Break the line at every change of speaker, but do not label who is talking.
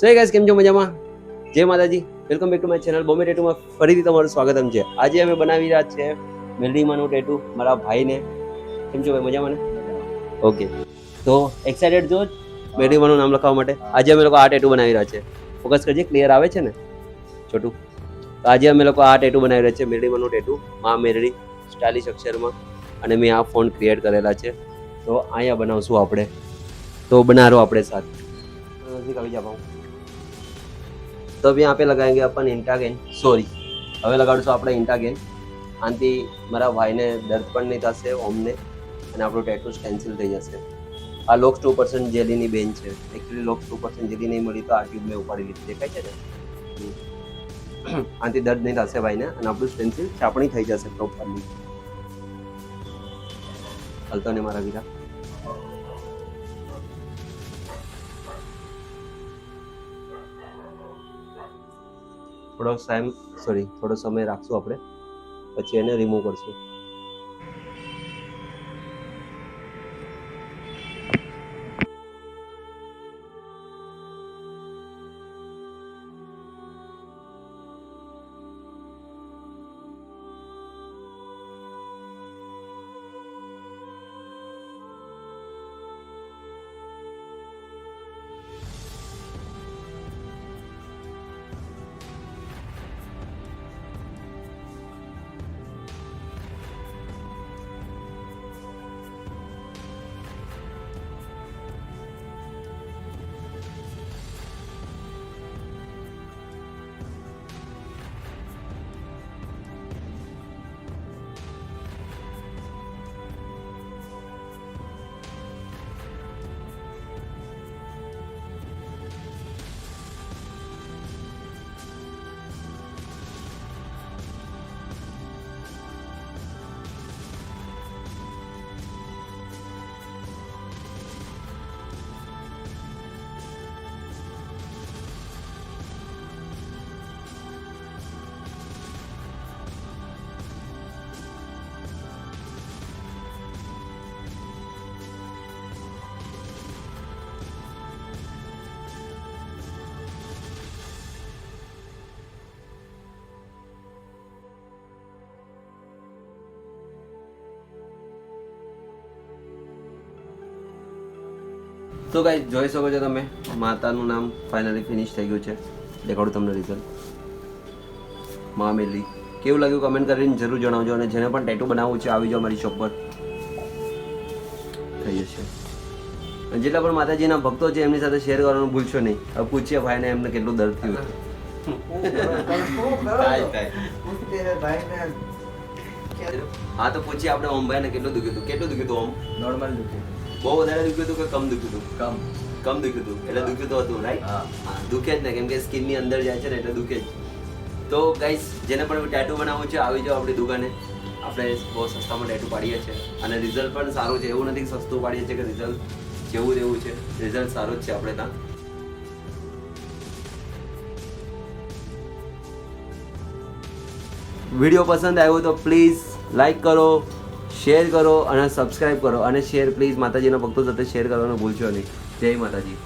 So guys કેમ છો મજામાં? જય માતાજી, welcome back to my channel Bombay ટેટુમાં ફરીથી તમારું સ્વાગતમ છે. આજે અમે બનાવી રહ્યા છે મેલડીમાંનું ટેટુ મારા ભાઈને. કેમ છો ભાઈ, મજામાં ને? ઓકે, તો એક્સાઇટેડ છો મેલડીમાંનું નામ લખાવવા માટે? આજે અમે લોકો આ ટેટુ બનાવી રહ્યા છે. ફોકસ કરજે, ક્લિયર આવે છે ને છોટું? તો આજે અમે લોકો આ ટેટુ બનાવી રહ્યા છે, મેલડીમાંનું ટેટુ, મા મેલડી સ્ટાઇલિશ અક્ષરમાં, અને મેં આ ફોન્ટ ક્રિએટ કરેલા છે. તો અહીંયા બનાવશું આપણે. तो बना रहा हूँ अपने साथ कभी जा पाऊँ तो अब यहाँ पे लगाएंगे अपन इंटागेन सॉरी હવે લગાડશું આપણે ઇન્ટાગેન. આનાથી મારા ભાઈને દર્દ પણ નહીં થશે ઓમને, અને આપણું ટેટુ કેન્સલ થઈ જશે. આ લોક્સ 2% જેલીની બેન છે. એકચ્યુઅલી લોક્સ 2% જેલી નહીં મળી તો આ ટ્યુબ મેં ઉપાડી લીધી, દેખાય છે ને? આનાથી દર્દ નહીં થશે ભાઈને, અને આપણું સ્ટેન્સિલ છાપણી થઈ જશે પ્રોપરલી. હલતો ને મારા વીરા. થોડો સમય રાખશું આપણે, પછી એને રિમૂવ કરશું. તો ગાઈસ જોઈ શકો છો તમે, માતાનું નામ ફાઇનલી ફિનિશ થઈ ગયું છે. દેખાડું તમને રિઝલ્ટ. મા મેલી કેવું લાગ્યું કમેન્ટ કરીને જરૂર જણાવજો, અને જેને પણ ટેટુ બનાવવું છે આવી જાઓ મારી શોપ પર, થઈ જશે. અને જેટલા પણ માતાજીના ભક્તો છે એમની સાથે શેર કરવાનું ભૂલશો નહીં. હવે પૂછીએ ભાઈને એમને કેટલું દર્દ થયું હતું. હા તો પૂછીએ આપણે ઓમભાઈને કેટલું દુખ્યું હતું. કેટલું દુખ્યું હતું ઓમ?
નોર્મલ દુખ્યું.
બહુ વધારે દુખ્યું હતું કે કમ દુખ્યું હતું? કમ દુખ્યું હતું. એટલે દુખ્યું તો હતું, રાઈટ? હા, દુખે જ ને, કેમ કે સ્કિનની અંદર જાય છે ને એટલે દુખે જ. તો ગાઈસ જેને પણ ટેટુ બનાવવું છે આવી જાઓ આપણી દુકાને. આપણે બહુ સસ્તામાં ટેટુ પાડીએ છીએ, અને રિઝલ્ટ પણ સારું છે. એવું નથી સસ્તું પાડીએ છીએ કે રિઝલ્ટ જેવું તેવું છે. રિઝલ્ટ સારું જ છે આપણે ત્યાં. વિડીયો પસંદ આવ્યો તો પ્લીઝ લાઈક કરો, શેર કરો અને સબસ્ક્રાઈબ કરો, અને શેર પ્લીઝ માતાજીના ભક્તો સાથે શેર કરવાનું ભૂલશો નહીં. જય માતાજી.